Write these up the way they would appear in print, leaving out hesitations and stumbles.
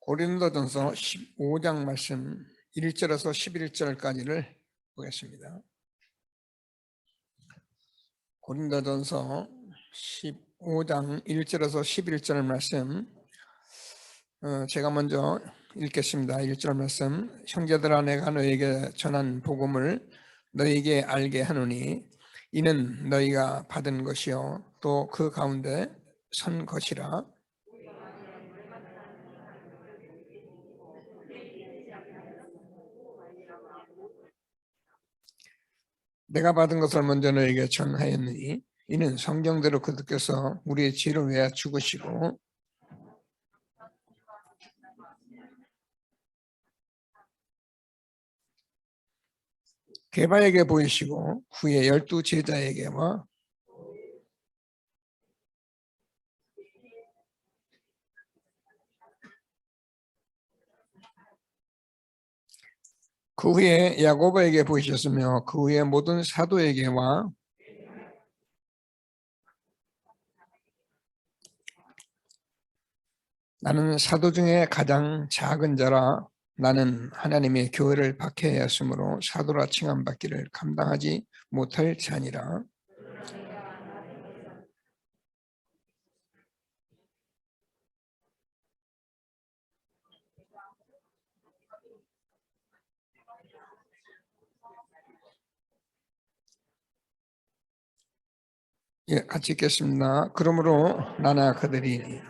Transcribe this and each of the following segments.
고린도전서 15장 말씀 1절에서 11절까지를 보겠습니다. 고린도전서 15장 1절에서 11절 말씀 제가 먼저 읽겠습니다. 1절 말씀. 형제들아, 내가 너에게 전한 복음을 너에게 알게 하노니 이는 너희가 받은 것이요 또 그 가운데 선 것이라. 내가 받은 것을 먼저 너에게 전하였느니 이는 성경대로 그들께서 우리의 죄를 위하여 죽으시고 게바에게 보이시고 후에 12 제자에게와 그 후에 야고보에게 보이셨으며 그 후에 모든 사도에게와 나는 사도 중에 가장 작은 자라. 나는 하나님의 교회를 박해하였으므로 사도라 칭함받기를 감당하지 못할 자니라. 예, 같이 읽겠습니다. 그러므로 나나 그들이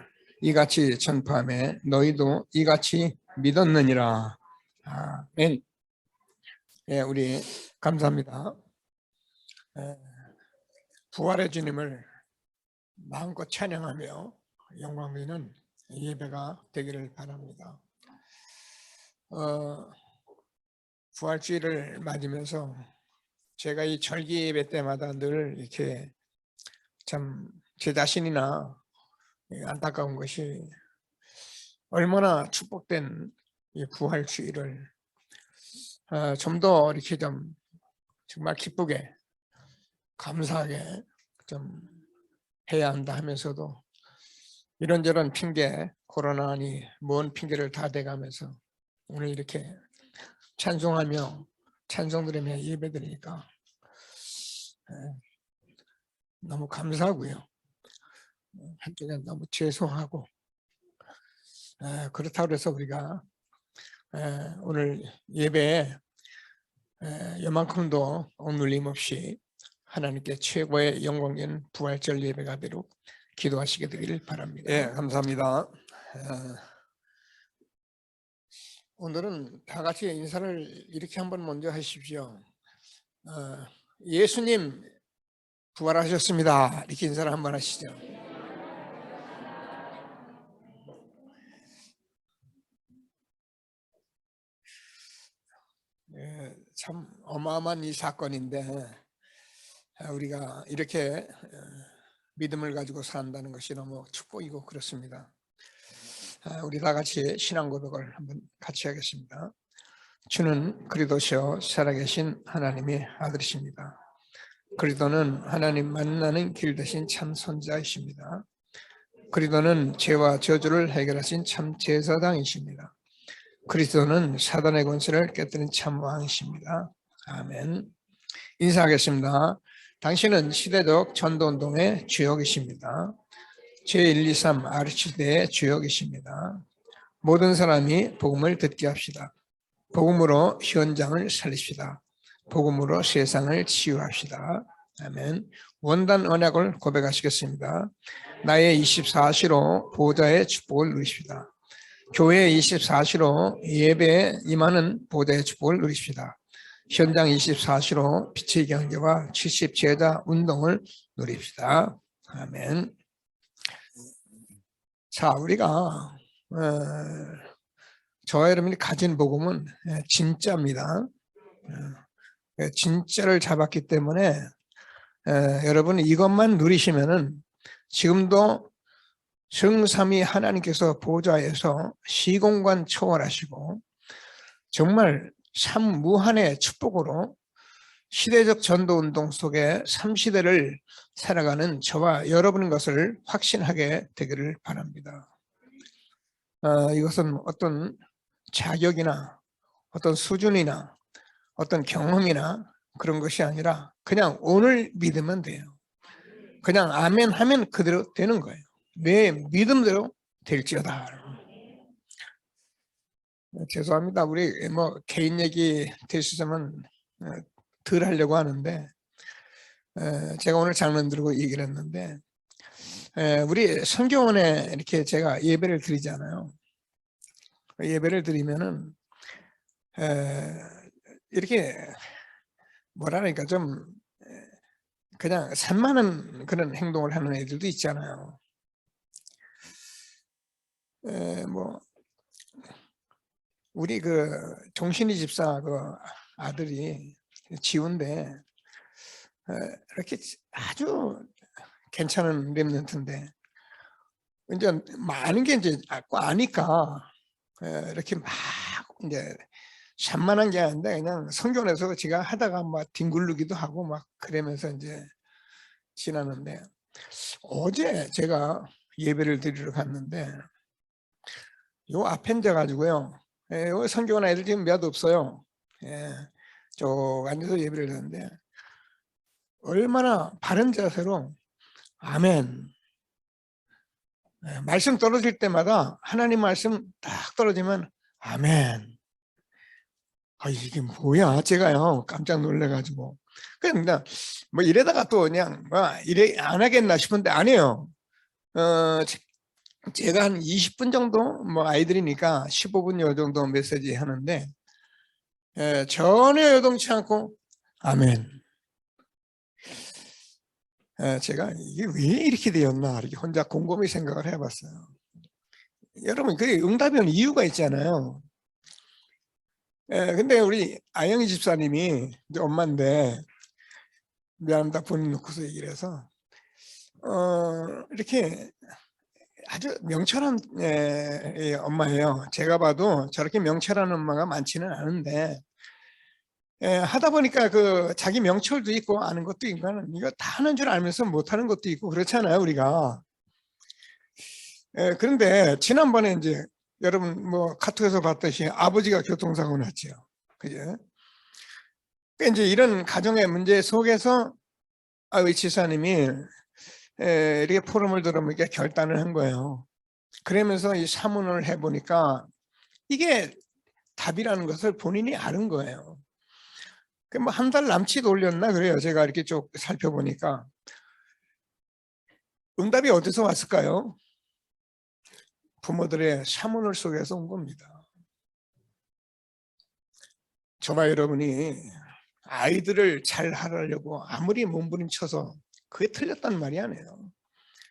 이같이 전파하며 너희도 이같이 믿었느니라. 아멘. 예, 우리 감사합니다. 부활의 주님을 마음껏 찬양하며 영광 드리는 예배가 되기를 바랍니다. 부활주일을 맞으면서 제가 이 절기 예배 때마다 늘 이렇게 참 제 자신이나 안타까운 것이 얼마나 축복된 이 부활주일을 좀 더 이렇게 좀 정말 기쁘게 감사하게 좀 해야 한다 하면서도 이런저런 핑계, 코로나니 뭔 핑계를 다 대가면서 오늘 이렇게 찬송하며 찬송 드리며 예배 드리니까 너무 감사하고요. 한쪽엔 너무 죄송하고 그렇다고 해서 우리가 오늘 예배에 요만큼도 억눌림 없이 하나님께 최고의 영광인 부활절 예배가 되도록 기도하시게 되기를 바랍니다. 예, 감사합니다. 오늘은 다 같이 인사를 이렇게 한번 먼저 하십시오. 예수님 부활하셨습니다. 이렇게 인사를 한번 하시죠. 참 어마어마한 이 사건인데 우리가 이렇게 믿음을 가지고 산다는 것이 너무 축복이고 그렇습니다. 우리 다 같이 신앙 고백을 한번 같이 하겠습니다. 주는 그리스도시요 살아계신 하나님의 아들이십니다. 그리스도는 하나님 만나는 길 대신 참 선지자이십니다. 그리스도는 죄와 저주를 해결하신 참 제사장이십니다. 그리스도는 사단의 권세를 깨뜨린 참 왕이십니다. 아멘. 인사하겠습니다. 당신은 시대적 전도운동의 주역이십니다. 제123 아르치대의 주역이십니다. 모든 사람이 복음을 듣게 합시다. 복음으로 현장을 살립시다. 복음으로 세상을 치유합시다. 아멘. 원단 언약을 고백하시겠습니다. 나의 24시로 보좌의 축복을 누리십시다. 교회 24시로 예배에 임하는 보좌의 축복을 누리십시다. 현장 24시로 빛의 경제와 70제자 운동을 누립시다. 아멘. 자, 우리가 저와 여러분이 가진 복음은 진짜입니다. 진짜를 잡았기 때문에 여러분 이것만 누리시면은 지금도 성삼위 하나님께서 보좌에서 시공간 초월하시고 정말 삼무한의 축복으로 시대적 전도운동 속에 3시대를 살아가는 저와 여러분인 것을 확신하게 되기를 바랍니다. 이것은 어떤 자격이나 어떤 수준이나 어떤 경험이나 그런 것이 아니라 그냥 오늘 믿으면 돼요. 그냥 아멘 하면 그대로 되는 거예요. 내 믿음대로 될지어다. 죄송합니다. 우리 뭐 개인 얘기 될 수 있으면 덜 하려고 하는데, 제가 오늘 장론 들고 얘기를 했는데, 우리 성경원에 이렇게 제가 예배를 드리잖아요. 예배를 드리면은 이렇게 뭐라니까 좀 그냥 산만한 그런 행동을 하는 애들도 있잖아요. 뭐 우리 그 종신이 집사 그 아들이 지훈데 이렇게 아주 괜찮은 랩런트인데 이제 많은 게 이제 아니까 이렇게 막 이제 산만한 게 아닌데 그냥 성경에서 제가 하다가 막 뒹굴르기도 하고 막 그러면서 이제 지나는데, 어제 제가 예배를 드리러 갔는데 요 앞에 앉아가지고요, 요 성경원 애들 지금 몇 없어요. 쭉 앉아서 예배를 드렸는데 얼마나 바른 자세로 아멘, 말씀 떨어질 때마다 하나님 말씀 딱 떨어지면 아멘. 이게 뭐야, 제가요 깜짝 놀래가지고 그냥 뭐 이래다가 또 그냥 이래 안 하겠나 싶은데 아니에요. 제가 한 20분 정도 뭐 아이들이니까 15분 요 정도 메시지 하는데 전혀 요동치 않고 아멘. 제가 이게 왜 이렇게 되었나 이렇게 혼자 곰곰이 생각을 해봤어요. 여러분 그게 응답이 이유가 있잖아요. 근데 우리 아영이 집사님이 이제 엄마인데 미안합니다 본인 놓고서 얘기를 해서 이렇게 아주 명철한 엄마예요. 제가 봐도 저렇게 명철한 엄마가 많지는 않은데 하다 보니까 그 자기 명철도 있고 아는 것도 있고 이거 다 하는 줄 알면서 못하는 것도 있고 그렇잖아요 우리가. 그런데 지난번에 이제 여러분 뭐 카톡에서 봤듯이 아버지가 교통사고 났죠. 그죠? 그러니까 이제 이런 가정의 문제 속에서 우리 지사님이 이렇게 포럼을 들어보니까 결단을 한 거예요. 그러면서 이 사문을 해보니까 이게 답이라는 것을 본인이 아는 거예요. 뭐 한 달 남짓 올렸나 그래요. 제가 이렇게 쭉 살펴보니까. 응답이 어디서 왔을까요? 부모들의 사문을 속에서 온 겁니다. 저와 여러분이 아이들을 잘 하려고 아무리 몸부림쳐서 그게 틀렸단 말이 아니에요.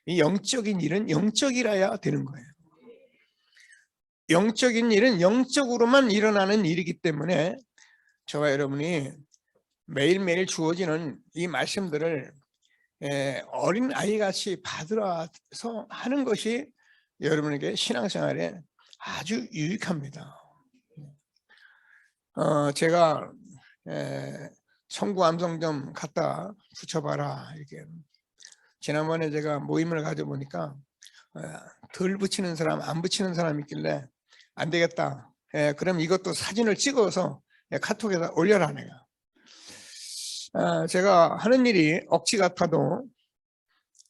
이 영적인 일은 영적이라야 되는 거예요. 영적인 일은 영적으로만 일어나는 일이기 때문에 저와 여러분이 매일매일 주어지는 이 말씀들을 어린 아이같이 받들어서 하는 것이 여러분에게 신앙생활에 아주 유익합니다. 제가 청구 암송 좀 갖다 붙여봐라 이렇게 지난번에 제가 모임을 가져보니까 덜 붙이는 사람 안 붙이는 사람이 있길래 안 되겠다. 그럼 이것도 사진을 찍어서 카톡에다 올려라 내가. 제가 하는 일이 억지 같아도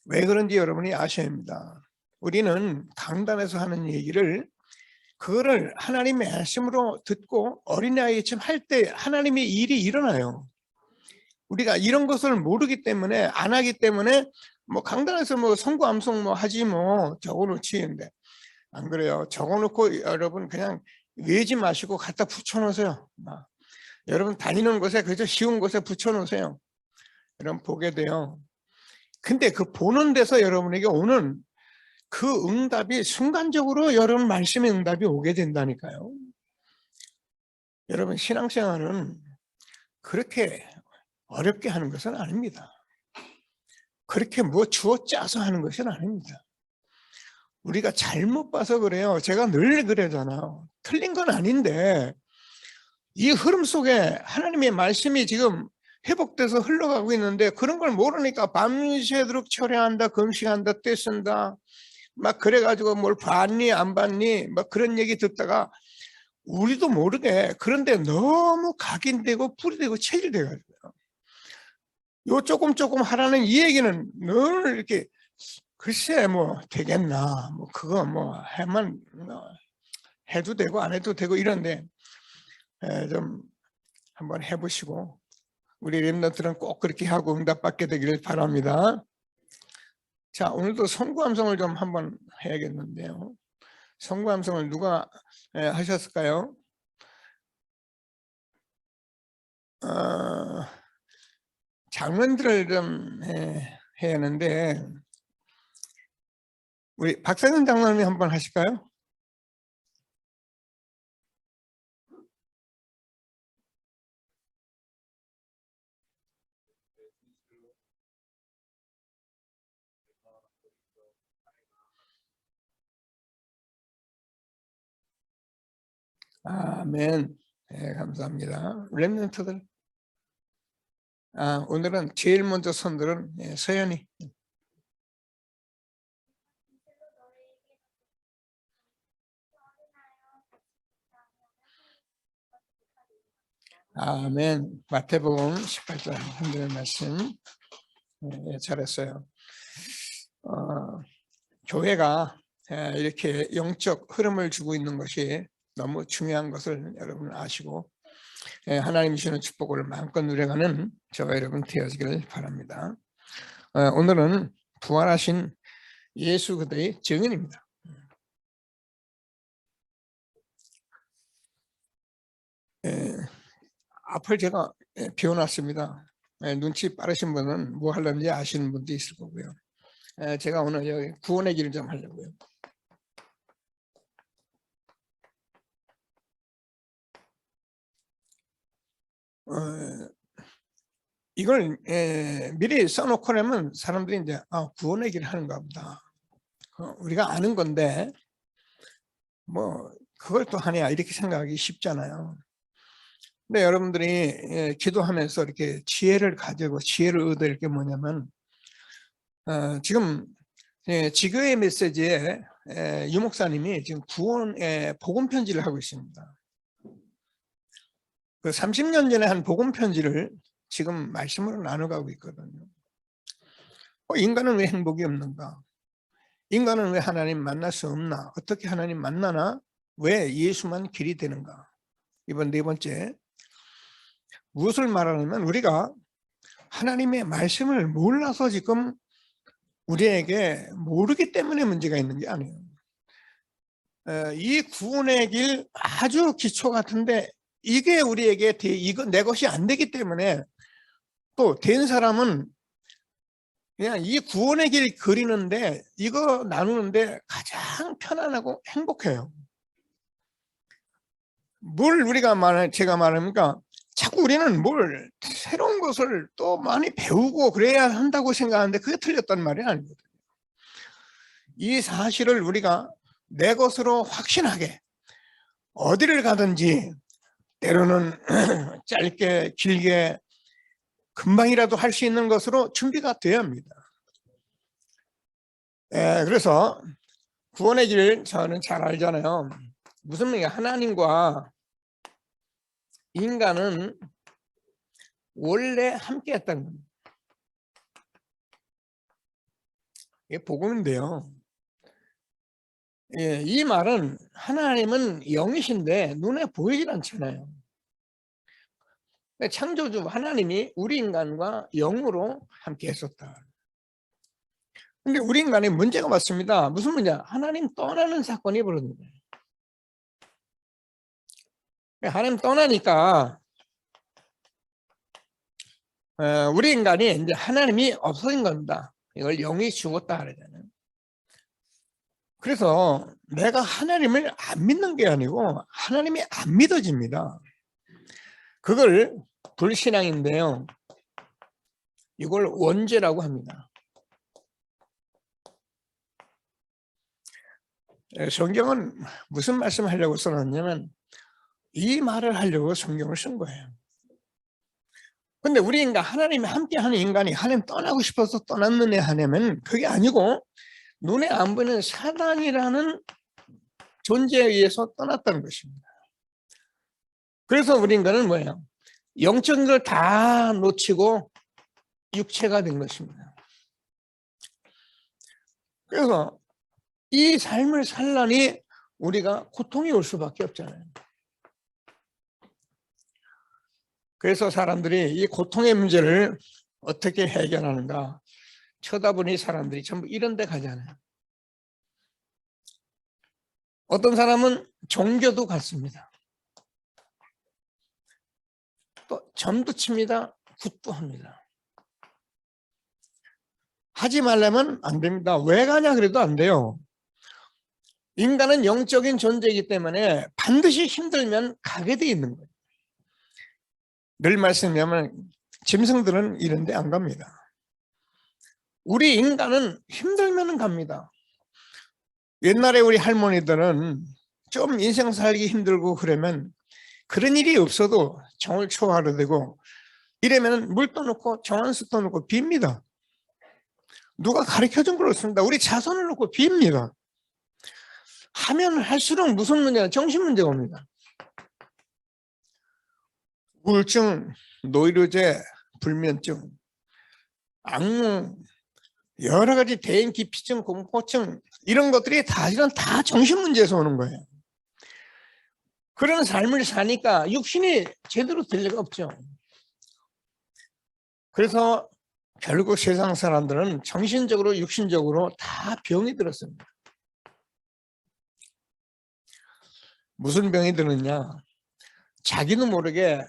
왜 그런지 여러분이 아셔야 합니다. 우리는 강단에서 하는 얘기를 그거를 하나님의 말씀으로 듣고 어린아이처럼 할 때 하나님의 일이 일어나요. 우리가 이런 것을 모르기 때문에 안 하기 때문에 뭐 강단에서 뭐 선구 암송 뭐 하지 뭐 적어놓지인데 안 그래요. 적어놓고 여러분 그냥 외지 마시고 갖다 붙여놓으세요. 여러분 다니는 곳에 그저 쉬운 곳에 붙여놓으세요. 여러분 보게 돼요. 근데 그 보는 데서 여러분에게 오는 그 응답이 순간적으로 여러분 말씀의 응답이 오게 된다니까요. 여러분 신앙생활은 그렇게 어렵게 하는 것은 아닙니다. 그렇게 뭐 주어 짜서 하는 것은 아닙니다. 우리가 잘못 봐서 그래요. 제가 늘 그러잖아요. 틀린 건 아닌데 이 흐름 속에 하나님의 말씀이 지금 회복돼서 흘러가고 있는데 그런 걸 모르니까 밤새도록 철회한다, 금식한다, 떼쓴다, 막 그래가지고 뭘 봤니 안 봤니 막 그런 얘기 듣다가 우리도 모르게 그런데 너무 각인되고 뿌리되고 체질돼가지고요. 요 조금 하라는 이 얘기는 늘 이렇게 글쎄 뭐 되겠나 뭐 그거 뭐 해만 해도 되고 안 해도 되고 이런데 좀 한번 해보시고 우리 렘넌트는 꼭 그렇게 하고 응답받게 되기를 바랍니다. 자, 오늘도 성구함성을 좀 한번 해야겠는데요. 성구함성을 누가 하셨을까요? 장면들을 좀 해야 하는데 우리 박상현 장로님이 한번 하실까요? 아멘. 네, 감사합니다. 렘넌트들. 오늘은 제일 먼저 손들은 서연이. 아멘. 마태복음 18장 하나님의 말씀. 잘했어요. 교회가 이렇게 영적 흐름을 주고 있는 것이 너무 중요한 것을 여러분 아시고 하나님 주시는 축복을 마음껏 누려가는 저와 여러분 되어지기를 바랍니다. 오늘은 부활하신 예수 그리스도의 증인입니다. 앞을 제가 비워놨습니다. 눈치 빠르신 분은 뭐 하려는지 아시는 분도 있을 거고요. 제가 오늘 여기 구원의 길을 좀 하려고요. 이걸 미리 써놓고 나면 사람들이 이제 구원의 길을 하는가 보다. 우리가 아는 건데 뭐 그걸 또 하냐 이렇게 생각하기 쉽잖아요. 근데 여러분들이 기도하면서 이렇게 지혜를 가지고 지혜를 얻을 게 뭐냐면 지금 지교의 메시지에 유 목사님이 지금 구원의 복음 편지를 하고 있습니다. 그 30년 전에 한 복음 편지를 지금 말씀으로 나눠가고 있거든요. 인간은 왜 행복이 없는가? 인간은 왜 하나님 만날 수 없나? 어떻게 하나님 만나나? 왜 예수만 길이 되는가? 이번 네 번째, 무엇을 말하냐면 우리가 하나님의 말씀을 몰라서 지금 우리에게 모르기 때문에 문제가 있는 게 아니에요. 이 구원의 길 아주 기초 같은데 이게 우리에게 이거 내 것이 안 되기 때문에 또 된 사람은 그냥 이 구원의 길 그리는데 이거 나누는데 가장 편안하고 행복해요. 뭘 우리가 제가 말합니까? 자꾸 우리는 뭘 새로운 것을 또 많이 배우고 그래야 한다고 생각하는데 그게 틀렸단 말이 아니거든요. 이 사실을 우리가 내 것으로 확신하게 어디를 가든지 때로는 짧게 길게 금방이라도 할 수 있는 것으로 준비가 되어야 합니다. 그래서 구원의 길 저는 잘 알잖아요. 무슨 말이야? 하나님과 인간은 원래 함께 했다는 겁니다. 이게 복음인데요. 이 말은 하나님은 영이신데 눈에 보이질 않잖아요. 창조주 하나님이 우리 인간과 영으로 함께 했었다. 근데 우리 인간에 문제가 왔습니다. 무슨 문제야? 하나님 떠나는 사건이 벌어진 거예요. 하나님 떠나니까 우리 인간이 이제 하나님이 없어진 겁니다. 이걸 영이 죽었다 그러잖아요. 그래서 내가 하나님을 안 믿는 게 아니고 하나님이 안 믿어집니다. 그걸 불신앙인데요. 이걸 원죄라고 합니다. 성경은 무슨 말씀을 하려고 써놨냐면 이 말을 하려고 성경을 쓴 거예요. 근데 우리 인간 하나님이 함께하는 인간이 하나님 떠나고 싶어서 떠났느냐 하냐면 그게 아니고 눈에 안 보이는 사단이라는 존재에 의해서 떠났다는 것입니다. 그래서 우리 인간은 뭐예요? 영적인 걸 다 놓치고 육체가 된 것입니다. 그래서 이 삶을 살라니 우리가 고통이 올 수밖에 없잖아요. 그래서 사람들이 이 고통의 문제를 어떻게 해결하는가 쳐다보니 사람들이 전부 이런 데 가잖아요. 어떤 사람은 종교도 갔습니다. 또 점도 칩니다. 굿도 합니다. 하지 말라면 안 됩니다. 왜 가냐 그래도 안 돼요. 인간은 영적인 존재이기 때문에 반드시 힘들면 가게 돼 있는 거예요. 늘 말씀드리면 짐승들은 이런 데 안 갑니다. 우리 인간은 힘들면 갑니다. 옛날에 우리 할머니들은 좀 인생 살기 힘들고 그러면 그런 일이 없어도 정을 초하려 되고 이러면 물도 넣고 정한수도 넣고 빕니다. 누가 가르쳐준 걸 없습니다. 우리 자손을 놓고 빕니다. 하면 할수록 무슨 문제가 정신 문제가 옵니다. 우울증, 노이로제, 불면증, 악몽, 여러 가지 대인 기피증, 공포증 이런 것들이 이런 다 정신 문제에서 오는 거예요. 그런 삶을 사니까 육신이 제대로 될 리가 없죠. 그래서 결국 세상 사람들은 정신적으로 육신적으로 다 병이 들었습니다. 무슨 병이 드느냐? 자기도 모르게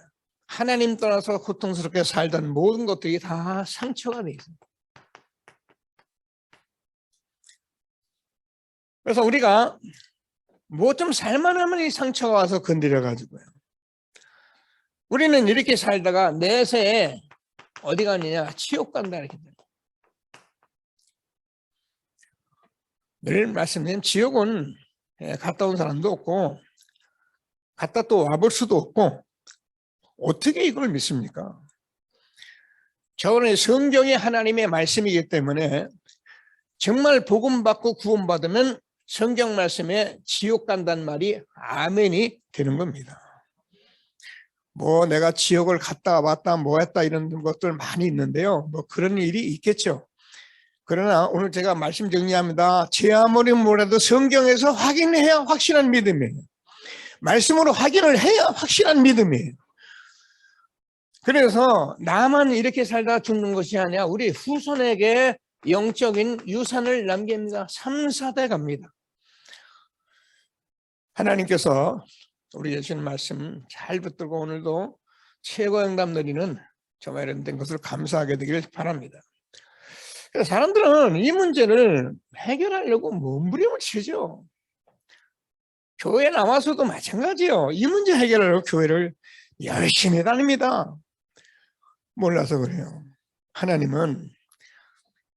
하나님 떠나서 고통스럽게 살던 모든 것들이 다 상처가 돼 있습니다. 그래서 우리가 뭐 좀 살만하면 이 상처가 와서 건드려 가지고요. 우리는 이렇게 살다가 내세에 어디 가느냐? 지옥 간다 이렇게 돼요. 늘 말씀드린 지옥은 갔다 온 사람도 없고 갔다 또 와볼 수도 없고 어떻게 이걸 믿습니까? 저는 성경이 하나님의 말씀이기 때문에 정말 복음받고 구원받으면 성경 말씀에 지옥 간다는 말이 아멘이 되는 겁니다. 뭐 내가 지옥을 갔다 왔다 뭐 했다 이런 것들 많이 있는데요. 뭐 그런 일이 있겠죠. 그러나 오늘 제가 말씀 정리합니다. 제 아무리 뭐라도 성경에서 확인해야 확실한 믿음이에요. 말씀으로 확인을 해야 확실한 믿음이에요. 그래서 나만 이렇게 살다 죽는 것이 아니라 우리 후손에게 영적인 유산을 남깁니다. 3, 4대 갑니다. 하나님께서 우리 예수님 말씀 잘 붙들고 오늘도 최고 영담 누리는 정말 이런 된 것을 감사하게 되길 바랍니다. 사람들은 이 문제를 해결하려고 몸부림을 치죠. 교회 나와서도 마찬가지예요. 이 문제 해결하려고 교회를 열심히 다닙니다. 몰라서 그래요. 하나님은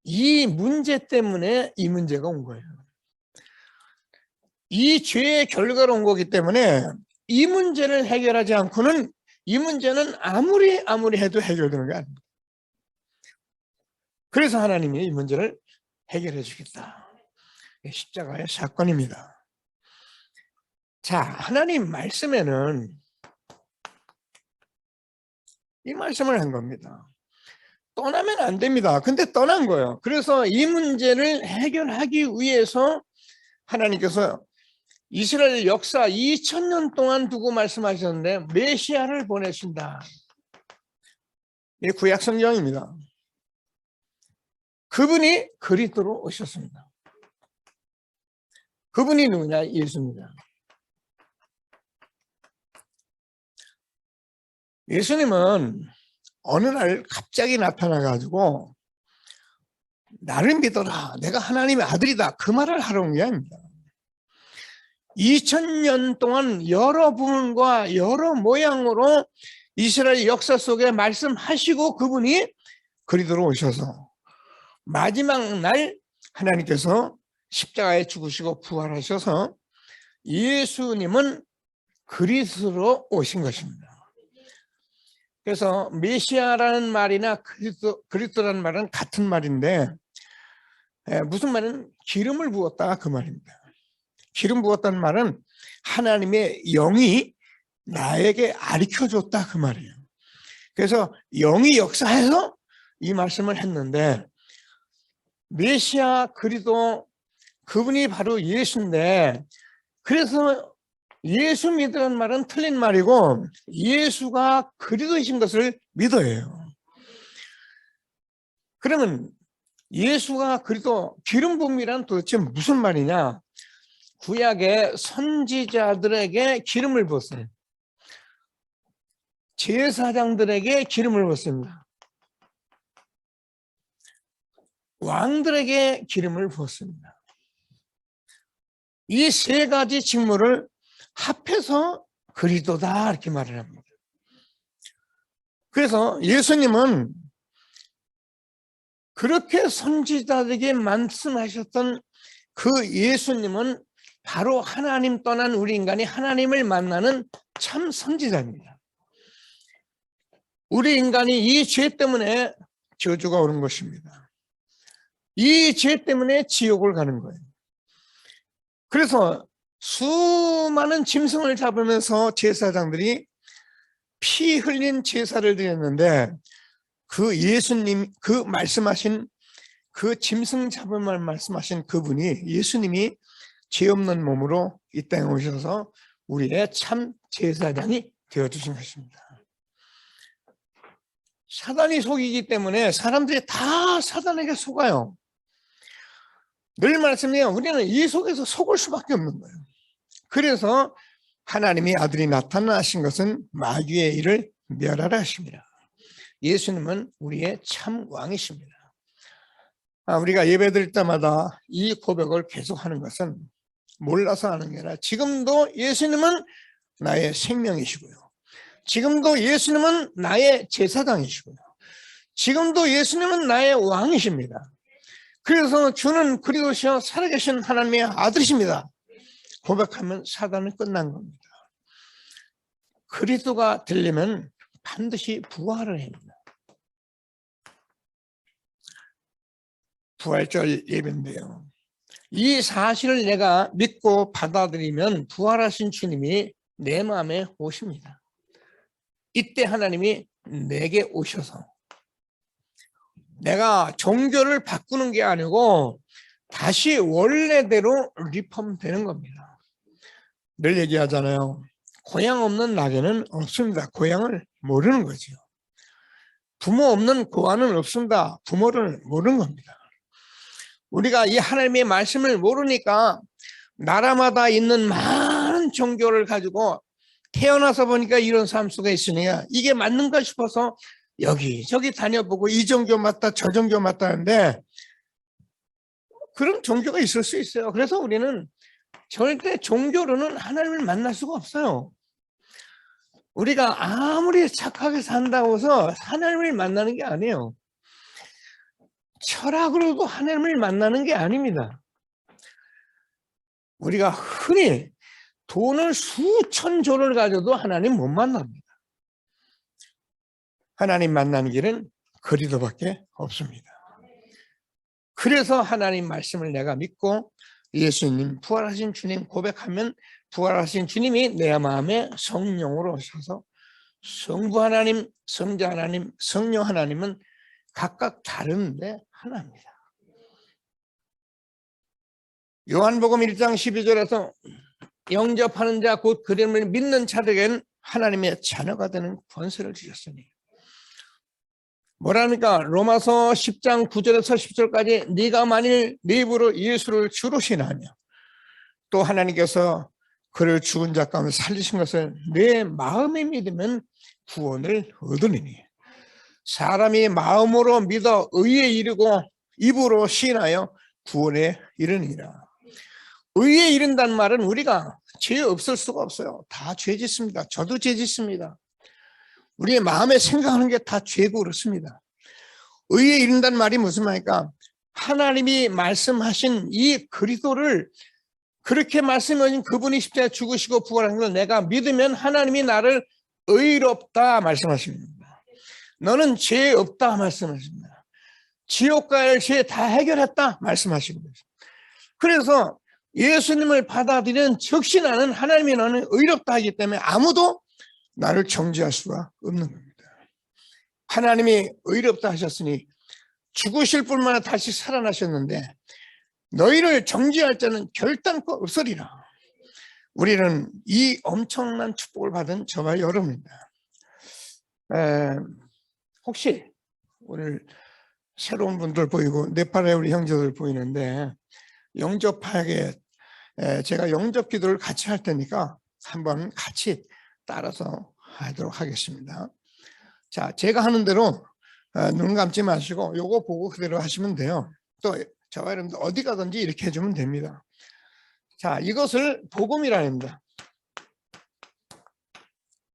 이 문제 때문에 이 문제가 온 거예요. 이 죄의 결과로 온 거기 때문에 이 문제를 해결하지 않고는 이 문제는 아무리 해도 해결되는 게 아닙니다. 그래서 하나님이 이 문제를 해결해 주겠다. 십자가의 사건입니다. 자, 하나님 말씀에는 이 말씀을 한 겁니다. 떠나면 안 됩니다. 근데 떠난 거예요. 그래서 이 문제를 해결하기 위해서 하나님께서 이스라엘 역사 2000년 동안 두고 말씀하셨는데 메시아를 보내신다. 이 구약 성경입니다. 그분이 그리스도로 오셨습니다. 그분이 누구냐? 예수입니다. 예수님은 어느 날 갑자기 나타나가지고 나를 믿어라. 내가 하나님의 아들이다. 그 말을 하러 온 게 아닙니다. 2000년 동안 여러 부분과 여러 모양으로 이스라엘 역사 속에 말씀하시고 그분이 그리스도로 오셔서 마지막 날 하나님께서 십자가에 죽으시고 부활하셔서 예수님은 그리스도로 오신 것입니다. 그래서 메시아라는 말이나 그리스도라는 말은 같은 말인데 무슨 말은 기름을 부었다 그 말입니다. 기름 부었다는 말은 하나님의 영이 나에게 가르쳐줬다 그 말이에요. 그래서 영이 역사해서 이 말씀을 했는데, 메시아 그리스도 그분이 바로 예수인데, 그래서 예수 믿으라는 말은 틀린 말이고 예수가 그리스도이신 것을 믿어요. 그러면 예수가 그리스도, 기름 부음이란 도대체 무슨 말이냐? 구약의 선지자들에게 기름을 부었어요. 제사장들에게 기름을 부었습니다. 왕들에게 기름을 부었습니다. 이 세 가지 직무를 합해서 그리스도다 이렇게 말을 합니다. 그래서 예수님은 그렇게 선지자들에게 말씀하셨던 그 예수님은 바로 하나님 떠난 우리 인간이 하나님을 만나는 참 선지자입니다. 우리 인간이 이 죄 때문에 저주가 오는 것입니다. 이 죄 때문에 지옥을 가는 거예요. 그래서 수많은 짐승을 잡으면서 제사장들이 피 흘린 제사를 드렸는데, 그 예수님, 그 말씀하신 그 짐승 잡음을 말씀하신 그분이, 예수님이 죄 없는 몸으로 이 땅에 오셔서 우리의 참 제사장이 되어주신 것입니다. 사단이 속이기 때문에 사람들이 다 사단에게 속아요. 늘 말씀해요. 우리는 이 속에서 속을 수밖에 없는 거예요. 그래서 하나님의 아들이 나타나신 것은 마귀의 일을 멸하라 하십니다. 예수님은 우리의 참 왕이십니다. 우리가 예배 드릴 때마다 이 고백을 계속하는 것은 몰라서 하는 게 아니라, 지금도 예수님은 나의 생명이시고요, 지금도 예수님은 나의 제사장이시고요, 지금도 예수님은 나의 왕이십니다. 그래서 주는 그리스도시여 살아계신 하나님의 아들이십니다. 고백하면 사단은 끝난 겁니다. 그리스도가 되려면 반드시 부활을 합니다. 부활절 예배인데요, 이 사실을 내가 믿고 받아들이면 부활하신 주님이 내 마음에 오십니다. 이때 하나님이 내게 오셔서, 내가 종교를 바꾸는 게 아니고 다시 원래대로 리폼되는 겁니다. 늘 얘기하잖아요. 고향 없는 낙에는 없습니다. 고향을 모르는 거죠. 부모 없는 고아는 없습니다. 부모를 모르는 겁니다. 우리가 이 하나님의 말씀을 모르니까 나라마다 있는 많은 종교를 가지고 태어나서 보니까 이런 삶 속에 있으니까 이게 맞는가 싶어서 여기저기 다녀보고 이 종교 맞다 저 종교 맞다 하는데, 그런 종교가 있을 수 있어요. 그래서 우리는 절대 종교로는 하나님을 만날 수가 없어요. 우리가 아무리 착하게 산다고 해서 하나님을 만나는 게 아니에요. 철학으로도 하나님을 만나는 게 아닙니다. 우리가 흔히 돈을 수천 조를 가져도 하나님 못 만납니다. 하나님 만나는 길은 그리스도밖에 없습니다. 그래서 하나님 말씀을 내가 믿고 예수님, 부활하신 주님 고백하면 부활하신 주님이 내 마음에 성령으로 오셔서, 성부 하나님, 성자 하나님, 성령 하나님은 각각 다른데 하나입니다. 요한복음 1장 12절에서 영접하는 자 곧 그림을 믿는 자들에게는 하나님의 자녀가 되는 권세를 주셨으니, 뭐랍니까? 로마서 10장 9절에서 10절까지 네가 만일 네 입으로 예수를 주로 신하며 또 하나님께서 그를 죽은 자 가운데 살리신 것을 내 마음에 믿으면 구원을 얻으리니, 사람이 마음으로 믿어 의에 이르고 입으로 시인하여 구원에 이르니라. 의에 이른다는 말은 우리가 죄 없을 수가 없어요. 다 죄 짓습니다. 저도 죄 짓습니다. 우리의 마음에 생각하는 게 다 죄고 그렇습니다. 의에 이른다는 말이 무슨 말입니까? 하나님이 말씀하신 이 그리스도를, 그렇게 말씀하신 그분이 십자가에 죽으시고 부활한 걸 내가 믿으면 하나님이 나를 의롭다 말씀하십니다. 너는 죄 없다 말씀하십니다. 지옥 갈 죄 다 해결했다 말씀하시는 거예요. 그래서 예수님을 받아들이는 즉시 나는 하나님이 나는 의롭다 하기 때문에 아무도 나를 정죄할 수가 없는 겁니다. 하나님이 의롭다 하셨으니 죽으실 뿐만 다시 살아나셨는데 너희를 정죄할 자는 결단코 없으리라. 우리는 이 엄청난 축복을 받은 저와 여러분입니다. 혹시 오늘 새로운 분들 보이고 네팔에 우리 형제들 보이는데 영접하게 제가 영접 기도를 같이 할 테니까 한번 같이 따라서 하도록 하겠습니다. 자, 제가 하는 대로 눈 감지 마시고 요거 보고 그대로 하시면 돼요. 또 저와 여러분들 어디 가든지 이렇게 해주면 됩니다. 자, 이것을 복음이라 합니다.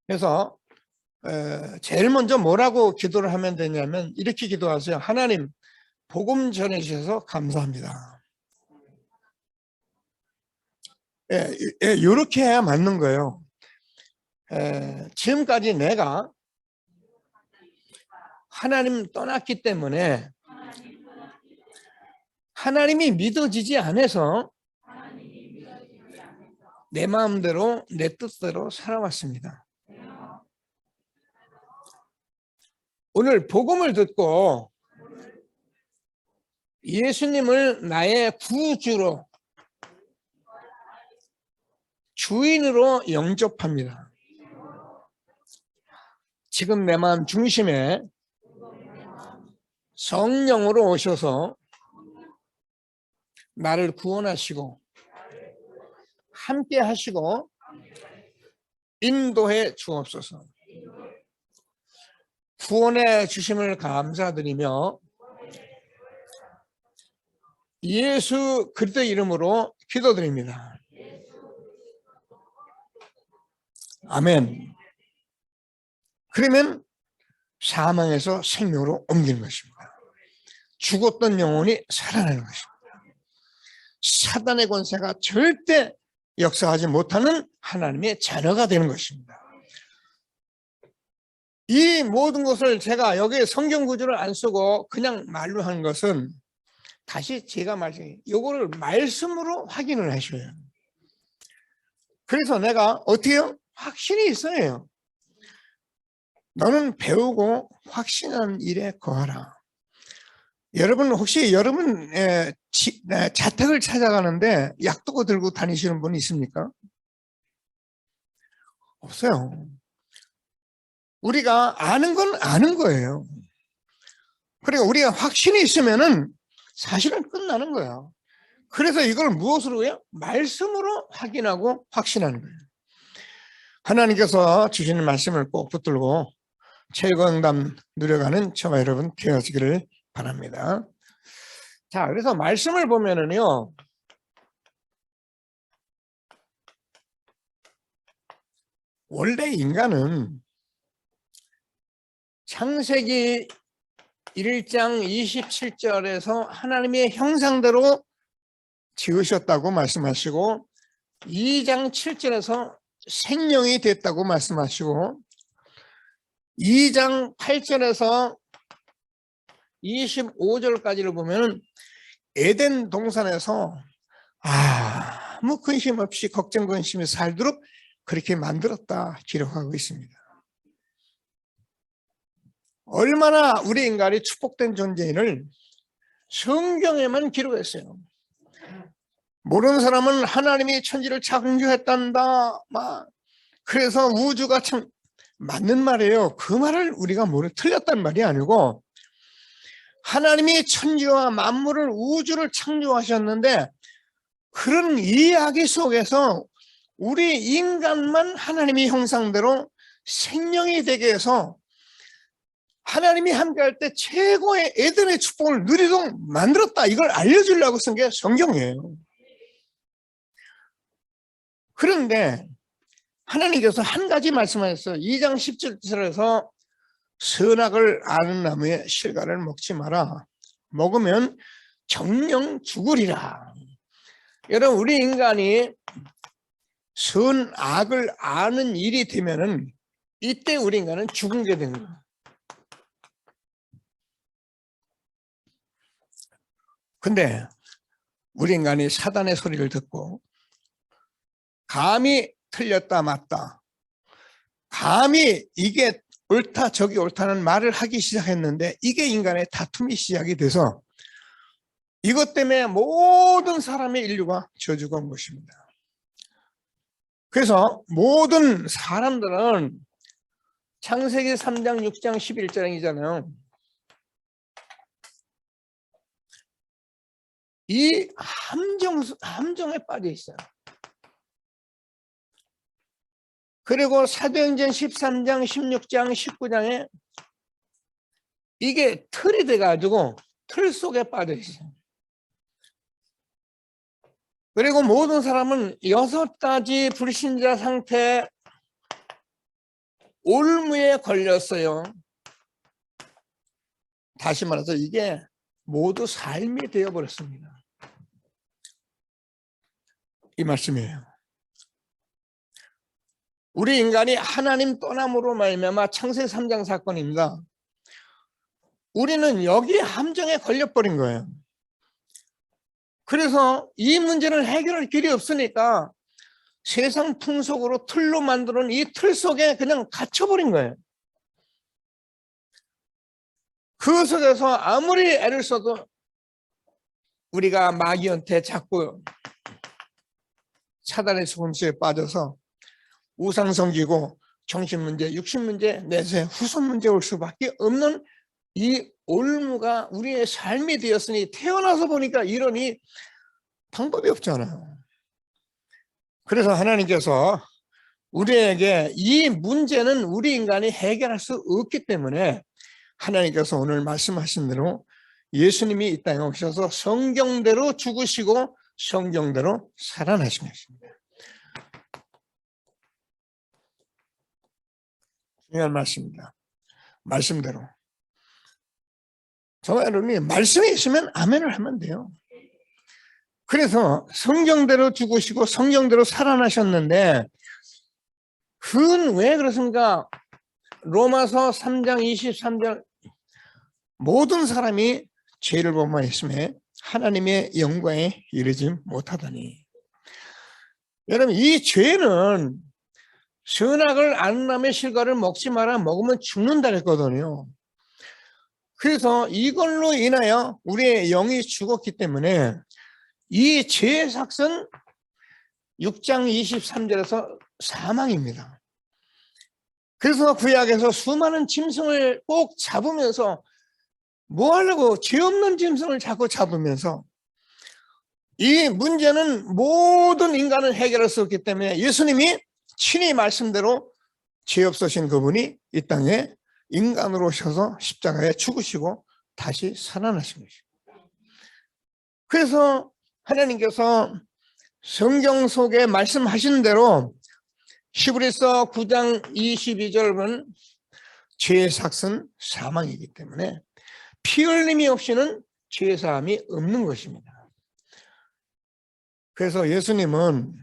그래서 제일 먼저 뭐라고 기도를 하면 되냐면 이렇게 기도하세요. 하나님, 복음 전해주셔서 감사합니다. 이렇게 해야 맞는 거예요. 지금까지 내가 하나님 떠났기 때문에 하나님이 믿어지지 않아서 내 마음대로 내 뜻대로 살아왔습니다. 오늘 복음을 듣고 예수님을 나의 구주로 주인으로 영접합니다. 지금 내 마음 중심에 성령으로 오셔서 나를 구원하시고 함께 하시고 인도해 주옵소서. 구원해 주심을 감사드리며 예수 그리스도 이름으로 기도드립니다. 아멘. 그러면 사망에서 생명으로 옮기는 것입니다. 죽었던 영혼이 살아나는 것입니다. 사단의 권세가 절대 역사하지 못하는 하나님의 자녀가 되는 것입니다. 이 모든 것을 제가 여기에 성경 구절을 안 쓰고 그냥 말로 하는 것은 다시 제가 말씀해 이거를 말씀으로 확인을 하셔요. 그래서 내가 어떻게 해요? 확신이 있어요. 너는 배우고 확신한 일에 거하라. 여러분 혹시 여러분 자택을 찾아가는데 약도구 들고 다니시는 분 있습니까? 없어요. 우리가 아는 건 아는 거예요. 그러니까 우리가 확신이 있으면은 사실은 끝나는 거예요. 그래서 이걸 무엇으로 해요? 말씀으로 확인하고 확신하는 거예요. 하나님께서 주시는 말씀을 꼭 붙들고 최고응답 누려가는 저와 여러분 되어지기를 바랍니다. 자, 그래서 말씀을 보면은요, 원래 인간은 창세기 1장 27절에서 하나님의 형상대로 지으셨다고 말씀하시고 2장 7절에서 생명이 됐다고 말씀하시고 2장 8절에서 25절까지를 보면 에덴 동산에서 아무 근심 없이 걱정 근심이 살도록 그렇게 만들었다 기록하고 있습니다. 얼마나 우리 인간이 축복된 존재인을 성경에만 기록했어요. 모르는 사람은 하나님이 천지를 창조했단다. 그래서 우주가 참 맞는 말이에요. 그 말을 우리가 틀렸단 말이 아니고 하나님이 천지와 만물을 우주를 창조하셨는데 그런 이야기 속에서 우리 인간만 하나님의 형상대로 생명이 되게 해서 하나님이 함께할 때 최고의 에덴의 축복을 누리도록 만들었다. 이걸 알려주려고 쓴 게 성경이에요. 그런데 하나님께서 한 가지 말씀하셨어요. 2장 17절에서 선악을 아는 나무의 실과를 먹지 마라. 먹으면 정령 죽으리라. 여러분 우리 인간이 선악을 아는 일이 되면은 이때 우리 인간은 죽은 게 되는 거예요. 근데 우리 인간이 사단의 소리를 듣고 감히 틀렸다 맞다, 감히 이게 옳다 저기 옳다는 말을 하기 시작했는데 이게 인간의 다툼이 시작이 돼서 이것 때문에 모든 사람의 인류가 저주가 온 것입니다. 그래서 모든 사람들은 창세기 3장 6장 11장이잖아요. 이 함정에 빠져 있어요. 그리고 사도행전 13장 16장 19장에 이게 틀이 돼가지고 틀 속에 빠져 있어요. 그리고 모든 사람은 6가지 불신자 상태 올무에 걸렸어요. 다시 말해서 이게 모두 삶이 되어버렸습니다. 이 말씀이에요. 우리 인간이 하나님 떠남으로 말미암아 창세기 3장 사건입니다. 우리는 여기 함정에 걸려버린 거예요. 그래서 이 문제를 해결할 길이 없으니까 세상 풍속으로 틀로 만드는 이 틀 속에 그냥 갇혀버린 거예요. 그 속에서 아무리 애를 써도 우리가 마귀한테 자꾸 사단의 속임수에 빠져서 우상 섬기고 정신문제, 육신문제, 내세, 후손문제 올 수밖에 없는 이 올무가 우리의 삶이 되었으니 태어나서 보니까 이러니 방법이 없잖아요. 그래서 하나님께서 우리에게 이 문제는 우리 인간이 해결할 수 없기 때문에 하나님께서 오늘 말씀하신 대로 예수님이 이 땅에 오셔서 성경대로 죽으시고 성경대로 살아나신 것입니다. 중요한 말씀입니다. 말씀대로. 정말 여러분이 말씀이 있으면 아멘을 하면 돼요. 그래서 성경대로 죽으시고 성경대로 살아나셨는데 그건 왜 그렇습니까? 로마서 3장 23절 모든 사람이 죄를 범하였음에 하나님의 영광에 이르지 못하다니. 여러분 이 죄는 선악을 아는 남의 실과를 먹지 마라, 먹으면 죽는다 그랬거든요. 그래서 이걸로 인하여 우리의 영이 죽었기 때문에 이 죄의 삭은 6장 23절에서 사망입니다. 그래서 구약에서 수많은 짐승을 꼭 잡으면서 뭐 하려고 죄 없는 짐승을 자꾸 잡으면서 이 문제는 모든 인간을 해결할 수 없기 때문에 예수님이 친히 말씀대로 죄 없으신 그분이 이 땅에 인간으로 오셔서 십자가에 죽으시고 다시 살아나신 것입니다. 그래서 하나님께서 성경 속에 말씀하신 대로 히브리서 9장 22절은 죄의 삭은 사망이기 때문에 피 흘림이 없이는 죄 사함이 없는 것입니다. 그래서 예수님은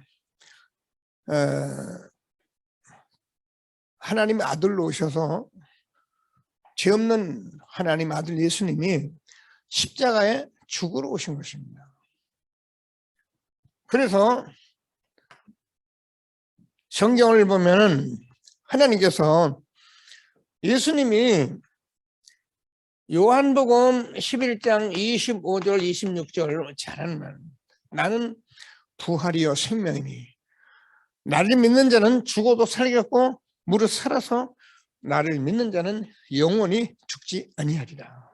하나님의 아들로 오셔서 죄 없는 하나님 아들 예수님이 십자가에 죽으러 오신 것입니다. 그래서 성경을 보면은 하나님께서 예수님이 요한복음 11장 25절 26절 잘하는 말, 나는 부활이요 생명이니 나를 믿는 자는 죽어도 살겠고 무릇 살아서 나를 믿는 자는 영원히 죽지 아니하리라.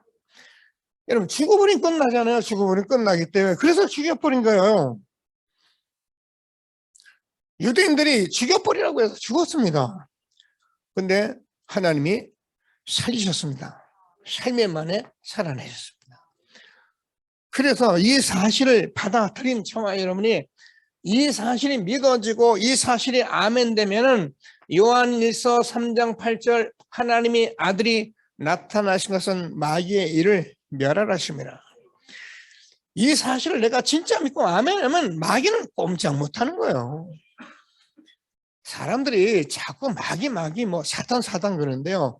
여러분 죽어버리면 끝나잖아요. 죽어버리면 끝나기 때문에 그래서 죽여버린 거예요. 유대인들이 죽여버리라고 해서 죽었습니다. 근데 하나님이 살리셨습니다. 삶의 만에 살아내셨습니다. 그래서 이 사실을 받아들인 청아 여러분이 이 사실이 믿어지고 이 사실이 아멘 되면은 요한일서 3장 8절 하나님의 아들이 나타나신 것은 마귀의 일을 멸하라심이라. 이 사실을 내가 진짜 믿고 아멘 하면 마귀는 꼼짝 못하는 거예요. 사람들이 자꾸 마귀 뭐 사탄 그러는데요.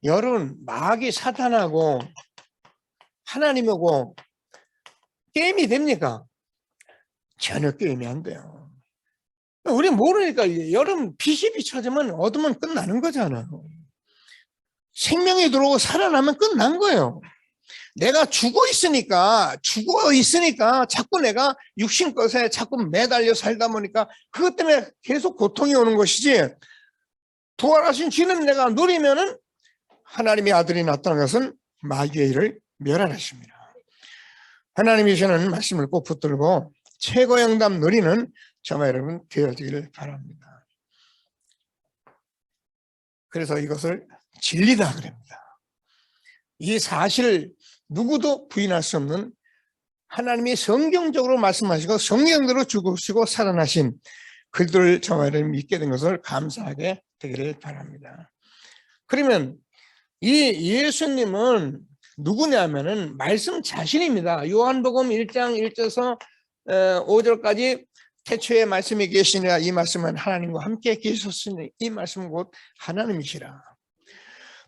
여러분 마귀 사탄하고 하나님하고 게임이 됩니까? 전혀 게임이 안 돼요. 우리 모르니까 여름 빛이 비춰지면 어두면 끝나는 거잖아요. 생명이 들어오고 살아나면 끝난 거예요. 내가 죽어 있으니까 자꾸 내가 육신 것에 자꾸 매달려 살다 보니까 그것 때문에 계속 고통이 오는 것이지, 부활하신 주님 내가 누리면은 하나님의 아들이 나타난 것은 마귀의 일을 멸하십니다. 하나님이 주는 말씀을 꼭 붙들고 최고 영담 누리는 저와 여러분 되어지기를 바랍니다. 그래서 이것을 진리다 그럽니다. 이 사실을 누구도 부인할 수 없는, 하나님이 성경적으로 말씀하시고 성경대로 죽으시고 살아나신 그들을 저와 여러분이 믿게 된 것을 감사하게 되기를 바랍니다. 그러면 이 예수님은 누구냐면은 말씀 자신입니다. 요한복음 1장 1절에서 5절까지 태초에 말씀이 계시니라, 이 말씀은 하나님과 함께 계셨으니 이 말씀은 곧 하나님이시라.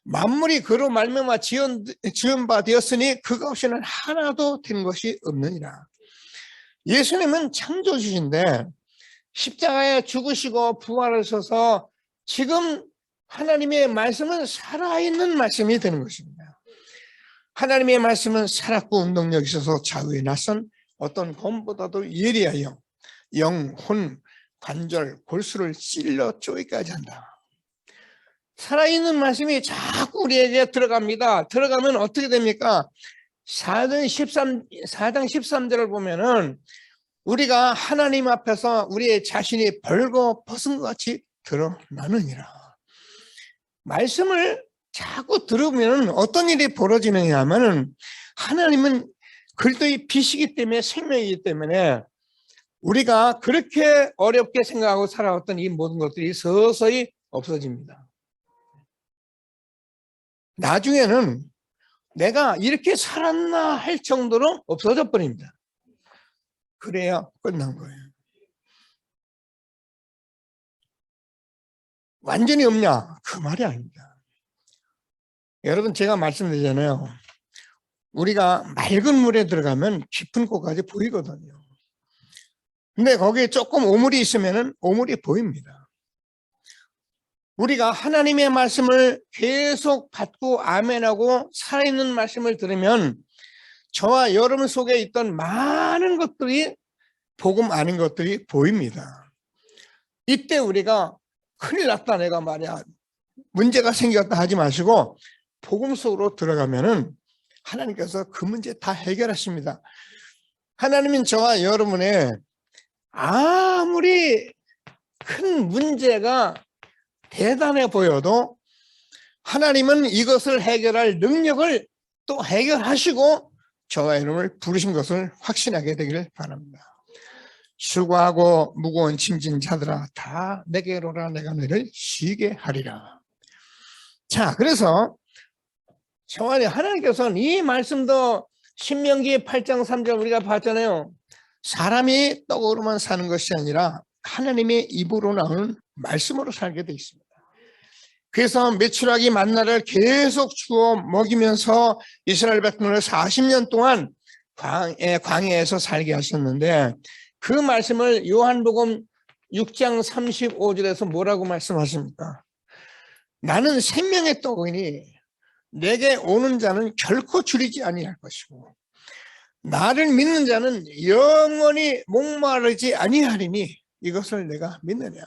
만물이 그로 말미암아 지은 바 되었으니 그가 없이는 하나도 된 것이 없느니라. 예수님은 창조주신데 십자가에 죽으시고 부활하셔서 지금 하나님의 말씀은 살아있는 말씀이 되는 것입니다. 하나님의 말씀은 살았고 운동력이 있어서 좌우에 낯선 어떤 검보다도 예리하여 영, 혼, 관절, 골수를 찔러 쪼이까지 한다. 살아있는 말씀이 자꾸 우리에게 들어갑니다. 들어가면 어떻게 됩니까? 4장 13절을 보면은 우리가 하나님 앞에서 우리의 자신이 벌거 벗은 것 같이 드러나느니라. 말씀을 자꾸 들으면 어떤 일이 벌어지느냐 하면은, 하나님은 그리스도의 빛이기 때문에, 생명이기 때문에 우리가 그렇게 어렵게 생각하고 살아왔던 이 모든 것들이 서서히 없어집니다. 나중에는 내가 이렇게 살았나 할 정도로 없어져 버립니다. 그래야 끝난 거예요. 완전히 없냐? 그 말이 아닙니다. 여러분, 제가 말씀드리잖아요. 우리가 맑은 물에 들어가면 깊은 곳까지 보이거든요. 근데 거기에 조금 오물이 있으면 오물이 보입니다. 우리가 하나님의 말씀을 계속 받고 아멘하고 살아있는 말씀을 들으면 저와 여러분 속에 있던 많은 것들이, 복음 아닌 것들이 보입니다. 이때 우리가 큰일 났다, 내가 말이야, 문제가 생겼다 하지 마시고 복음 속으로 들어가면은 하나님께서 그 문제 다 해결하십니다. 하나님은 저와 여러분의 아무리 큰 문제가 대단해 보여도 하나님은 이것을 해결할 능력을 또 해결하시고 저와 여러분을 부르신 것을 확신하게 되기를 바랍니다. 수고하고 무거운 짐진 자들아 다 내게로 오라, 내가 너희를 쉬게 하리라. 자, 그래서 하나님께서는 이 말씀도 신명기 8장 3절 우리가 봤잖아요. 사람이 떡으로만 사는 것이 아니라 하나님의 입으로 나오는 말씀으로 살게 돼 있습니다. 그래서 메추라기 만나를 계속 주어 먹이면서 이스라엘 백성을 40년 동안 광야에서 살게 하셨는데, 그 말씀을 요한복음 6장 35절에서 뭐라고 말씀하십니까? 나는 생명의 떡이니 내게 오는 자는 결코 줄이지 아니할 것이고 나를 믿는 자는 영원히 목마르지 아니하리니 이것을 내가 믿느냐.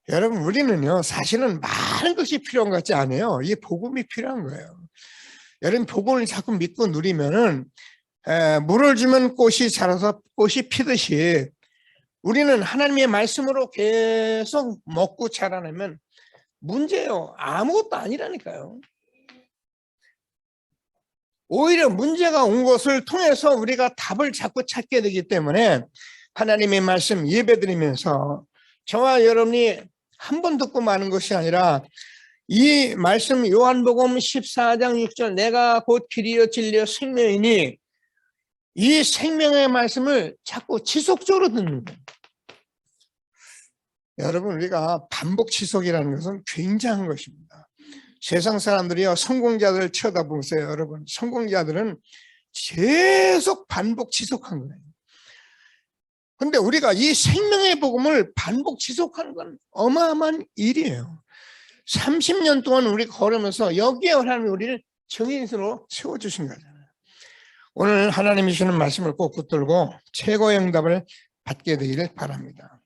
여러분, 우리는요 사실은 많은 것이 필요한 것 같지 않아요. 이 복음이 필요한 거예요. 여러분, 복음을 자꾸 믿고 누리면은 물을 주면 꽃이 자라서 꽃이 피듯이 우리는 하나님의 말씀으로 계속 먹고 자라나면 문제요 아무것도 아니라니까요. 오히려 문제가 온 것을 통해서 우리가 답을 자꾸 찾게 되기 때문에 하나님의 말씀 예배드리면서 저와 여러분이 한 번 듣고 마는 것이 아니라 이 말씀 요한복음 14장 6절 내가 곧 길이요 진리요 생명이니 이 생명의 말씀을 자꾸 지속적으로 듣는 거예요. 여러분, 우리가 반복 지속이라는 것은 굉장한 것입니다. 세상 사람들이요 성공자들을 쳐다보세요. 여러분, 성공자들은 계속 반복 지속한 거예요. 근데 우리가 이 생명의 복음을 반복 지속하는 건 어마어마한 일이에요. 30년 동안 우리가 걸으면서 여기에 하나님이 우리를 정인으로 세워주신 거잖아요. 오늘 하나님이 주시는 말씀을 꼭 붙들고 최고의 응답을 받게 되기를 바랍니다.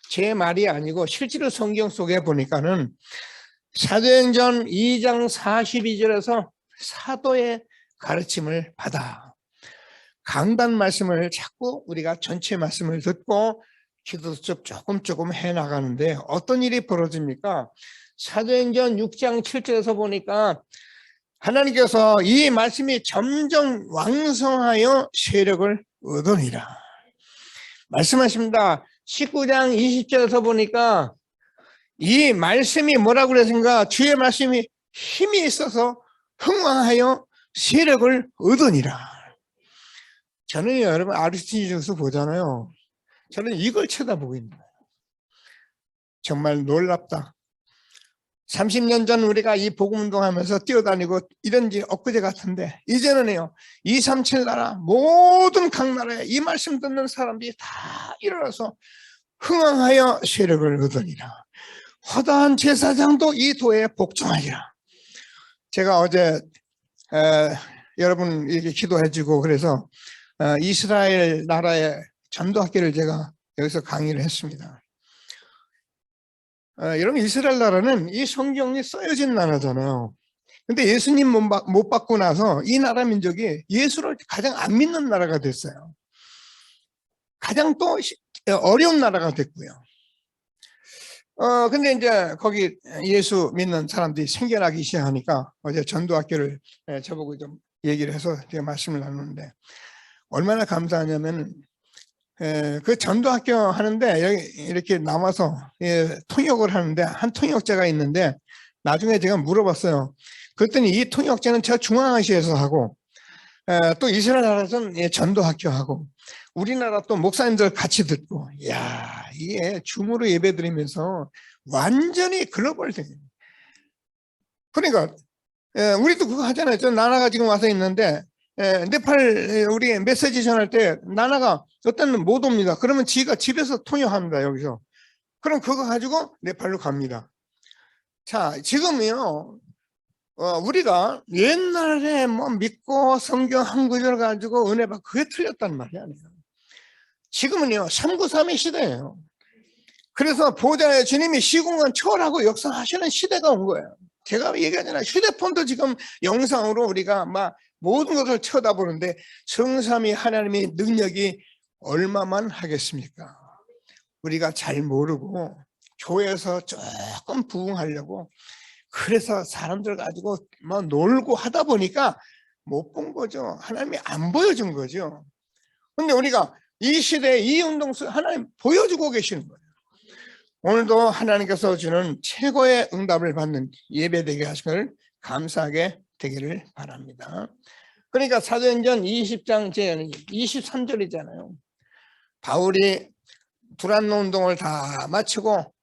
제 말이 아니고 실제로 성경 속에 보니까는 사도행전 2장 42절에서 사도의 가르침을 받아 강단 말씀을 자꾸 우리가 전체 말씀을 듣고 기도 조금 해나가는데 어떤 일이 벌어집니까? 사도행전 6장 7절에서 보니까 하나님께서 이 말씀이 점점 왕성하여 세력을 얻으니라 말씀하십니다. 19장 20절에서 보니까 이 말씀이 뭐라고 그랬습니까? 주의 말씀이 힘이 있어서 흥왕하여 세력을 얻으니라. 저는 여러분 아리스토텔레스 보잖아요. 저는 이걸 쳐다보고 있는 거예요. 정말 놀랍다. 30년 전 우리가 이 복음운동하면서 뛰어다니고 이런지 엊그제 같은데 이제는요 237 나라 모든 각 나라에 이 말씀 듣는 사람들이 다 일어나서 흥왕하여 세력을 얻으니라. 허다한 제사장도 이 도에 복종하리라. 제가 어제 여러분 이렇게 기도해주고 그래서 이스라엘 나라의 전도학교를 제가 여기서 강의를 했습니다. 여러분 이스라엘 나라는 이 성경이 써여진 나라잖아요. 근데 예수님 못 받고 나서 이 나라 민족이 예수를 가장 안 믿는 나라가 됐어요. 가장 또 어려운 나라가 됐고요. 근데 이제 거기 예수 믿는 사람들이 생겨나기 시작하니까 어제 전도학교를 저보고 좀 얘기를 해서 제가 말씀을 나누는데 얼마나 감사하냐면 그 전도학교 하는데 여기 이렇게 남아서 통역을 하는데 한 통역자가 있는데 나중에 제가 물어봤어요. 그랬더니 이 통역자는 저 중앙아시아에서 하고 또 이스라엘 나라에서는 전도학교 하고 우리나라 또 목사님들 같이 듣고 이야 이게 줌으로 예배드리면서 완전히 글로벌 된 그러니까 우리도 그거 하잖아요. 저 나나가 지금 와서 있는데 네팔 우리 메시지 전할 때 나나가 어떤 못 옵니다. 그러면 지가 집에서 통역합니다. 여기서. 그럼 그거 가지고 네팔로 갑니다. 자 지금요 우리가 옛날에 뭐 믿고 성경 한 구절 가지고 은혜 받고 그게 틀렸단 말이 아니에요. 지금은요 393의 시대예요. 그래서 보좌의 주님이 시공간 초월하고 역사하시는 시대가 온 거예요. 제가 얘기하잖아요. 휴대폰도 지금 영상으로 우리가 막 모든 것을 쳐다보는데 성삼위 하나님의 능력이 얼마만 하겠습니까? 우리가 잘 모르고 교회에서 조금 부흥하려고 그래서 사람들 가지고 막 놀고 하다 보니까 못 본 거죠. 하나님이 안 보여준 거죠. 근데 우리가 이 시대에 이 운동 속에 하나님 보여주고 계시는 거예요. 오늘도 하나님께서 주는 최고의 응답을 받는 예배되게 하시기를 감사하게 되기를 바랍니다. 그러니까 사도행전 20장 23절이잖아요. 바울이 두란노 운동을 다 마치고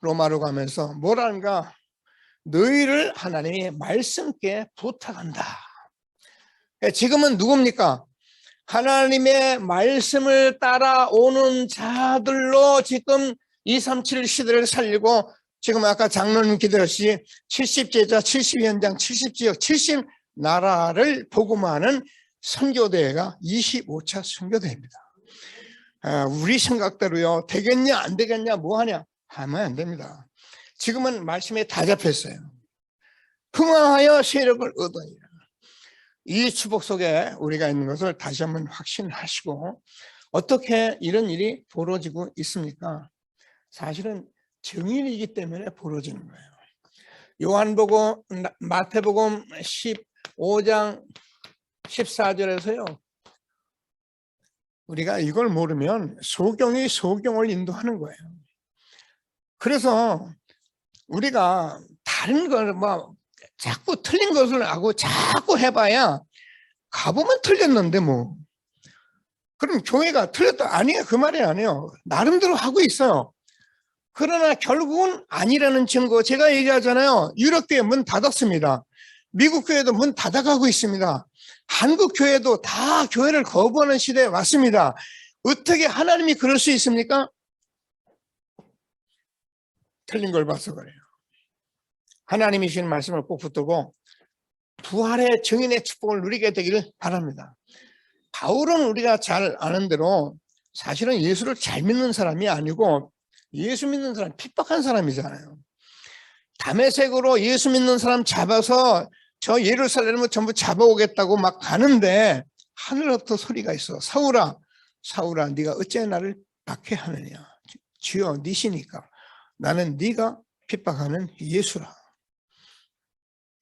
로마로 가면서 뭐라는가? 너희를 하나님이 말씀께 부탁한다. 지금은 누굽니까? 하나님의 말씀을 따라오는 자들로 지금 237 시대를 살리고 지금 아까 장로님 기도했듯이 70제자, 70현장, 70지역, 70나라를 복음하는 선교대회가 25차 선교대회입니다. 우리 생각대로요 되겠냐 안 되겠냐 뭐하냐 하면 안 됩니다. 지금은 말씀에 다 잡혔어요. 흥왕하여 세력을 얻으니라. 이 축복 속에 우리가 있는 것을 다시 한번 확신하시고 어떻게 이런 일이 벌어지고 있습니까? 사실은 정인이기 때문에 벌어지는 거예요. 요한복음, 마태복음 15장 14절에서요. 우리가 이걸 모르면 소경이 소경을 인도하는 거예요. 그래서 우리가 다른 걸 뭐 자꾸 틀린 것을 하고 자꾸 해봐야 가보면 틀렸는데 뭐 그럼 교회가 틀렸다 아니에요. 그 말이 아니에요. 나름대로 하고 있어요. 그러나 결국은 아니라는 증거 제가 얘기하잖아요. 유럽교회 문 닫았습니다. 미국 교회도 문 닫아가고 있습니다. 한국 교회도 다 교회를 거부하는 시대에 왔습니다. 어떻게 하나님이 그럴 수 있습니까? 틀린 걸 봐서 그래요. 하나님이 주신 말씀을 꼭 붙들고 부활의 증인의 축복을 누리게 되기를 바랍니다. 바울은 우리가 잘 아는 대로 사실은 예수를 잘 믿는 사람이 아니고 예수 믿는 사람 핍박한 사람이잖아요. 다메섹으로 예수 믿는 사람 잡아서 저 예루살렘을 전부 잡아오겠다고 막 가는데 하늘로부터 소리가 있어. 사울아, 사울아, 네가 어째 나를 박해하느냐. 주여, 니시니까 나는 네가 핍박하는 예수라.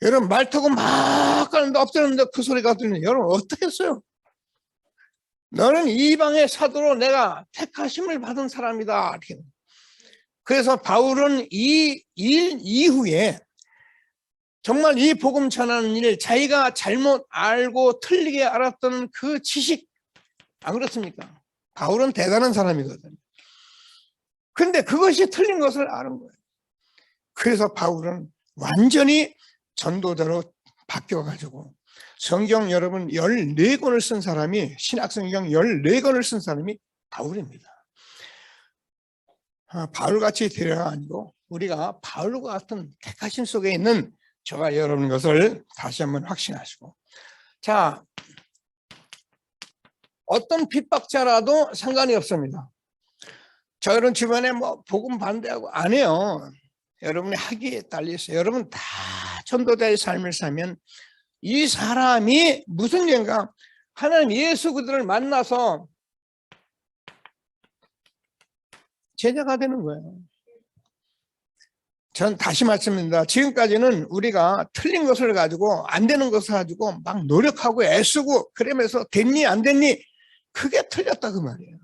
여러분 말 타고 막 가는데 엎드렸는데 그 소리가 들리는 여러분 어떻겠어요? 너는 이방의 사도로 내가 택하심을 받은 사람이다. 그래서 바울은 이 일 이후에 정말 이 복음 전하는 일, 자기가 잘못 알고 틀리게 알았던 그 지식, 안 그렇습니까? 바울은 대단한 사람이거든요. 근데 그것이 틀린 것을 아는 거예요. 그래서 바울은 완전히 전도자로 바뀌어가지고 성경 여러분 14권을 쓴 사람이, 신약성경 14권을 쓴 사람이 바울입니다. 바울같이 되려가 아니고 우리가 바울과 같은 택하심 속에 있는 저와 여러분 것을 다시 한번 확신하시고, 자, 어떤 핍박자라도 상관이 없습니다. 저 여러분 주변에 뭐 복음 반대하고 안 해요. 여러분의 학위에 달려있어요. 여러분 다 전도자의 삶을 살면 이 사람이 무슨 죄인가? 하나님 예수 그들을 만나서 제자가 되는 거예요. 전 다시 말씀드립니다. 지금까지는 우리가 틀린 것을 가지고 안 되는 것을 가지고 막 노력하고 애쓰고 그러면서 됐니 안 됐니 그게 틀렸다 그 말이에요.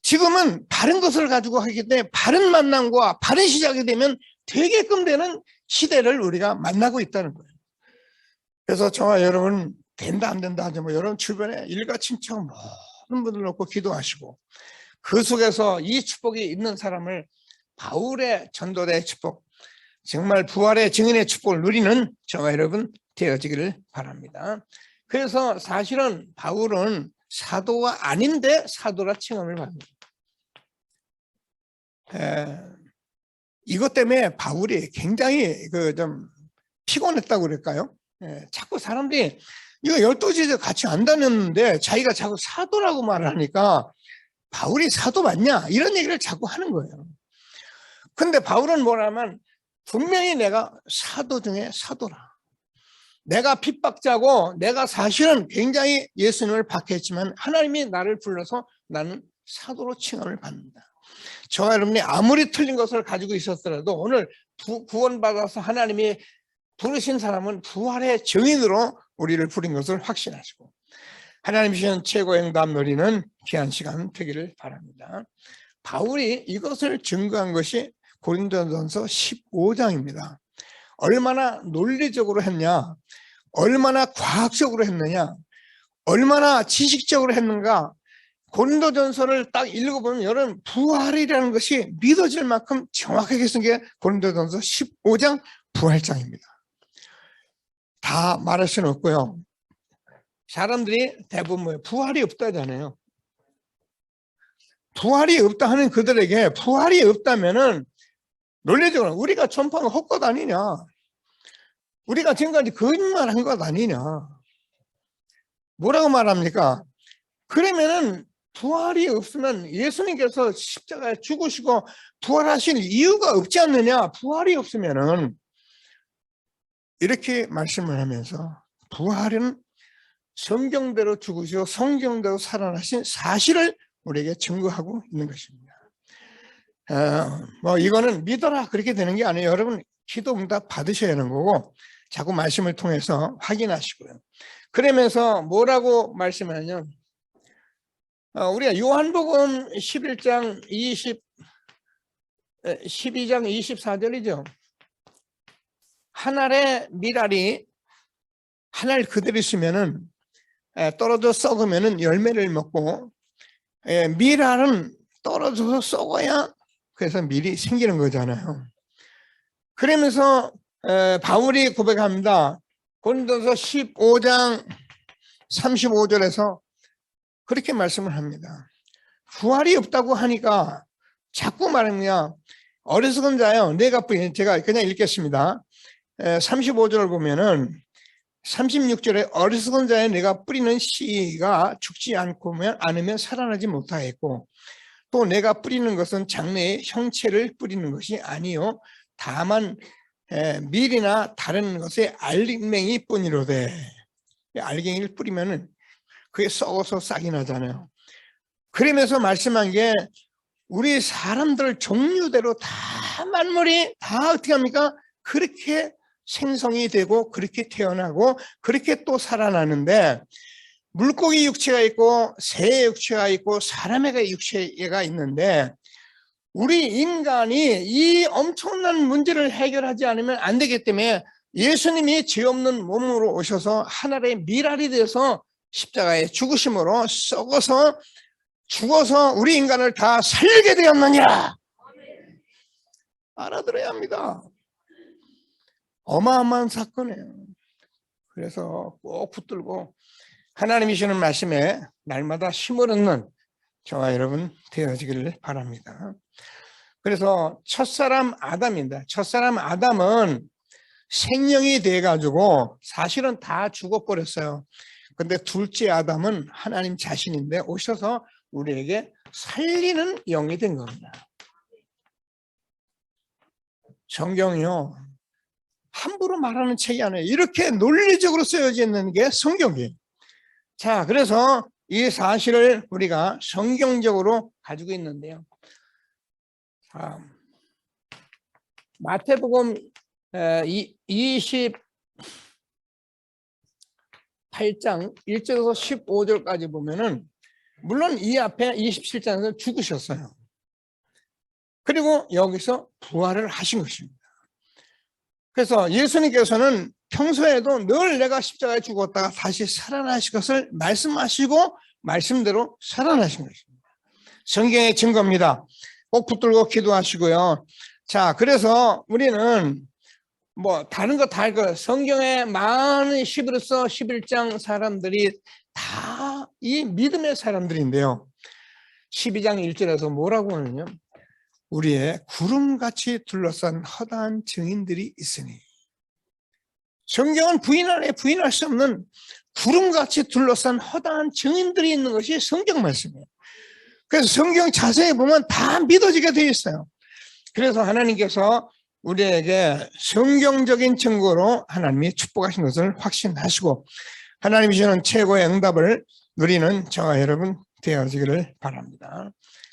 지금은 바른 것을 가지고 하기 때문에 바른 만남과 바른 시작이 되면 되게끔 되는 시대를 우리가 만나고 있다는 거예요. 그래서 저와 여러분 된다 안 된다 하지 뭐 여러분 주변에 일가 친척 모든 분들 놓고 기도하시고 그 속에서 이 축복이 있는 사람을 바울의 전도자의 축복, 정말 부활의 증인의 축복을 누리는 저와 여러분 되어지기를 바랍니다. 그래서 사실은 바울은 사도가 아닌데 사도라 칭함을 받습니다. 이것 때문에 바울이 굉장히 좀 피곤했다고 그럴까요? 자꾸 사람들이 이거 12지대 같이 안 다녔는데 자기가 자꾸 사도라고 말을 하니까 바울이 사도 맞냐? 이런 얘기를 자꾸 하는 거예요. 근데 바울은 뭐라면 분명히 내가 사도 중에 사도라. 내가 핍박자고 내가 사실은 굉장히 예수님을 박해했지만 하나님이 나를 불러서 나는 사도로 칭함을 받는다. 저와 여러분이 아무리 틀린 것을 가지고 있었더라도 오늘 구원받아서 하나님이 부르신 사람은 부활의 증인으로 우리를 부른 것을 확신하시고 하나님 주신 최고의 응답 누리는 귀한 시간 되기를 바랍니다. 바울이 이것을 증거한 것이 고린도전서 15장입니다. 얼마나 논리적으로 했냐, 얼마나 과학적으로 했느냐, 얼마나 지식적으로 했는가. 고린도전서를 딱 읽어보면 여러분 부활이라는 것이 믿어질 만큼 정확하게 쓴 게 고린도전서 15장 부활장입니다. 다 말할 수는 없고요. 사람들이 대부분 뭐예요? 부활이 없다잖아요. 부활이 없다 하는 그들에게 부활이 없다면은 논리적으로 우리가 전파한 헛것 아니냐, 우리가 지금까지 거짓말한 것 아니냐, 뭐라고 말합니까? 그러면은 부활이 없으면 예수님께서 십자가에 죽으시고 부활하신 이유가 없지 않느냐. 부활이 없으면은 이렇게 말씀을 하면서 부활은 성경대로 죽으시고 성경대로 살아나신 사실을 우리에게 증거하고 있는 것입니다. 뭐 이거는 믿어라 그렇게 되는 게 아니에요. 여러분 기도 응답 받으셔야 하는 거고 자꾸 말씀을 통해서 확인하시고요. 그러면서 뭐라고 말씀하냐면 우리가 요한복음 12장 24절이죠. 한 알의 밀알이 한 알 그대로 있으면은 떨어져 썩으면은 열매를 먹고 밀알은 떨어져서 썩어야 그래서 밀이 생기는 거잖아요. 그러면서 바울이 고백합니다. 고린도서 15장 35절에서 그렇게 말씀을 합니다. 부활이 없다고 하니까 자꾸 말하냐, 어리석은 자여 내가 뿌린, 제가 그냥 읽겠습니다. 35절을 보면은 36절에 어리석은 자여 내가 뿌리는 씨가 죽지 않으면 살아나지 못하겠고, 또 내가 뿌리는 것은 장래의 형체를 뿌리는 것이 아니요 다만 밀이나 다른 것의 알맹이 뿐이로되. 알갱이를 뿌리면은 그게 썩어서 싹이 나잖아요. 그러면서 말씀한 게, 우리 사람들 종류대로 다 만물이 다 어떻게 합니까? 그렇게 생성이 되고 그렇게 태어나고 그렇게 또 살아나는데, 물고기 육체가 있고 새의 육체가 있고 사람의 육체가 있는데, 우리 인간이 이 엄청난 문제를 해결하지 않으면 안 되기 때문에 예수님이 죄 없는 몸으로 오셔서 하늘의 미랄이 되어서 십자가에 죽으심으로 썩어서 죽어서 우리 인간을 다 살게 되었느니라. 알아들어야 합니다. 어마어마한 사건이에요. 그래서 꼭 붙들고 하나님이 주시는 말씀에 날마다 힘을 얻는 저와 여러분 되어지기를 바랍니다. 그래서 첫사람 아담입니다. 첫사람 아담은 생명이 돼가지고 사실은 다 죽어버렸어요. 근데 둘째 아담은 하나님 자신인데 오셔서 우리에게 살리는 영이 된 겁니다. 성경이요, 함부로 말하는 책이 아니에요. 이렇게 논리적으로 쓰여져 있는 게 성경이에요. 자, 그래서 이 사실을 우리가 성경적으로 가지고 있는데요. 자, 마태복음 28장 1절에서 15절까지 보면은, 물론 이 앞에 27장에서 죽으셨어요. 그리고 여기서 부활을 하신 것입니다. 그래서 예수님께서는 평소에도 늘 내가 십자가에 죽었다가 다시 살아나실 것을 말씀하시고 말씀대로 살아나신 것입니다. 성경의 증거입니다. 꼭 붙들고 기도하시고요. 자, 그래서 우리는 뭐 다른 거 다 할 거예요. 성경에 많은 히브리서 11장 사람들이 다 이 믿음의 사람들인데요. 12장 1절에서 뭐라고 하느냐, 우리의 구름같이 둘러싼 허다한 증인들이 있으니. 성경은 부인할 수 없는 구름같이 둘러싼 허다한 증인들이 있는 것이 성경 말씀이에요. 그래서 성경 자세히 보면 다 믿어지게 되어 있어요. 그래서 하나님께서 우리에게 성경적인 증거로 하나님이 축복하신 것을 확신하시고 하나님이 주는 최고의 응답을 누리는 저와 여러분 되어지기를 바랍니다.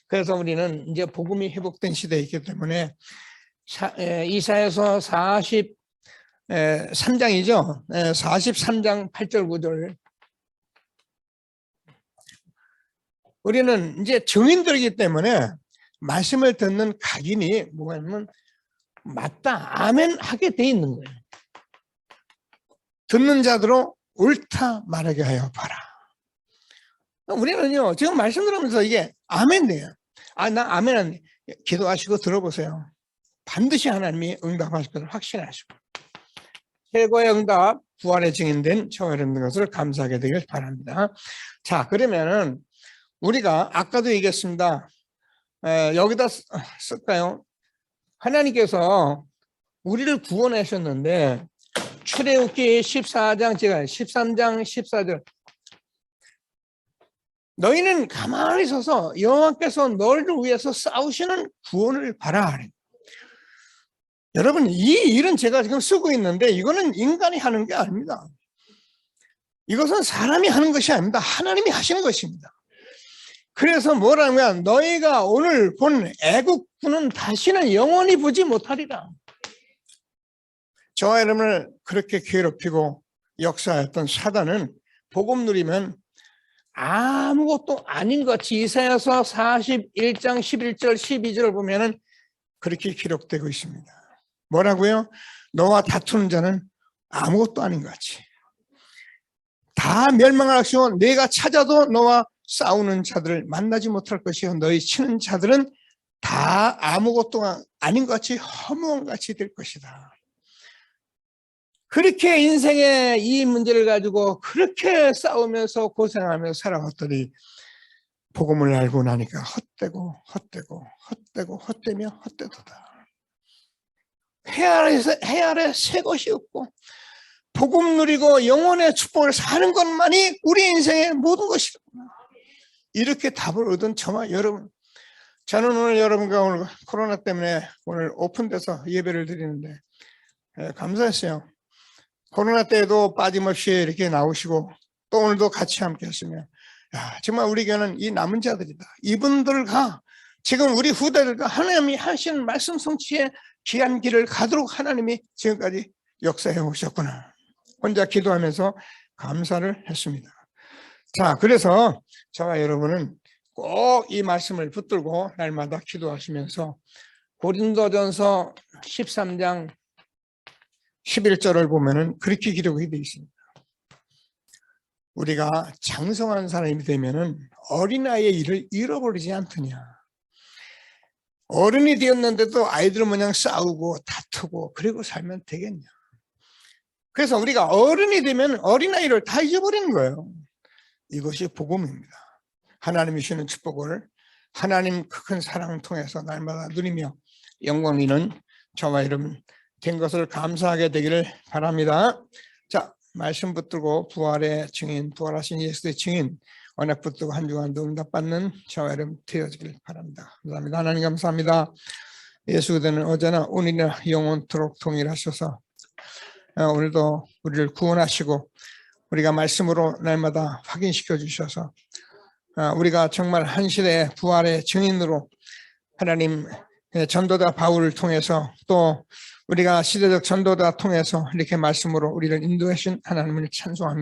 그래서 우리는 이제 복음이 회복된 시대에 있기 때문에 이사야서 43장이죠. 43장 8절 9절. 우리는 이제 증인들이기 때문에 말씀을 듣는 각인이 뭐냐면 맞다, 아멘 하게 돼 있는 거예요. 듣는 자들로 옳다 말하게 하여 봐라. 우리는요, 지금 말씀 들으면서 이게 아멘 돼요. 나 아멘 안 돼. 기도하시고 들어보세요. 반드시 하나님이 응답하실 것을 확신하시고 최고의 응답, 부활의 증인된 저와 여러분들 것을 감사하게 되길 바랍니다. 자, 그러면은 우리가 아까도 얘기했습니다. 여기다 쓸까요? 하나님께서 우리를 구원하셨는데 출애굽기 14장, 제가 13장 14절, 너희는 가만히 서서 여호와께서 너를 위해서 싸우시는 구원을 바라. 여러분, 이 일은 제가 지금 쓰고 있는데 이거는 인간이 하는 게 아닙니다. 이것은 사람이 하는 것이 아닙니다. 하나님이 하시는 것입니다. 그래서 뭐라면 너희가 오늘 본 애국군은 다시는 영원히 보지 못하리라. 저와 여러분을 그렇게 괴롭히고 역사했던 사단은 복음 누리면 아무것도 아닌 것 같이 이사야서 41장 11절 12절을 보면은 그렇게 기록되고 있습니다. 뭐라고요? 너와 다투는 자는 아무것도 아닌 것 같이 다 멸망할 것이요 내가 찾아도 너와 싸우는 자들을 만나지 못할 것이요 너희 치는 자들은 다 아무것도 아닌 것 같이 허무한 것 같이 될 것이다. 그렇게 인생의 이 문제를 가지고 그렇게 싸우면서 고생하면서 살아왔더니 복음을 알고 나니까 헛되고 헛되며 헛되도다. 해 아래 새 것이 없고 복음 누리고 영혼의 축복을 사는 것만이 우리 인생의 모든 것이구나. 이렇게 답을 얻은 저와 여러분, 저는 오늘 여러분과 오늘 코로나 때문에 오늘 오픈돼서 예배를 드리는데 감사했어요. 코로나 때에도 빠짐없이 이렇게 나오시고 또 오늘도 같이 함께 했으면 정말 우리 교회는 이 남은 자들이다. 이분들과 지금 우리 후대들과 하나님이 하시는 말씀 성취의 귀한 길을 가도록 하나님이 지금까지 역사해 오셨구나. 혼자 기도하면서 감사를 했습니다. 자, 그래서 저와 여러분은 꼭 이 말씀을 붙들고 날마다 기도하시면서 고린도전서 13장 11절을 보면은 그렇게 기록이 되어 있습니다. 우리가 장성한 사람이 되면은 어린아이의 일을 잃어버리지 않더냐. 어른이 되었는데도 아이들 모양 싸우고 다투고 그리고 살면 되겠냐. 그래서 우리가 어른이 되면 어린아이를 다 잊어버리는 거예요. 이것이 복음입니다. 하나님이 주시는 축복을 하나님 큰 사랑을 통해서 날마다 누리며 영광 있는 저와 여러분 된 것을 감사하게 되기를 바랍니다. 자, 말씀 붙들고 부활의 증인, 부활하신 예수의 증인, 언약 붙들고 한 주간도 응답받는 저와 여러분 되어지길 바랍니다. 감사합니다. 하나님 감사합니다. 예수 그대는 어제나 오늘이나 영원토록 동일하셔서 오늘도 우리를 구원하시고 우리가 말씀으로 날마다 확인시켜 주셔서 우리가 정말 한 시대의 부활의 증인으로 하나님 전도자 바울을 통해서 또 우리가 시대적 전도자 통해서 이렇게 말씀으로 우리를 인도하신 하나님을 찬송합니다.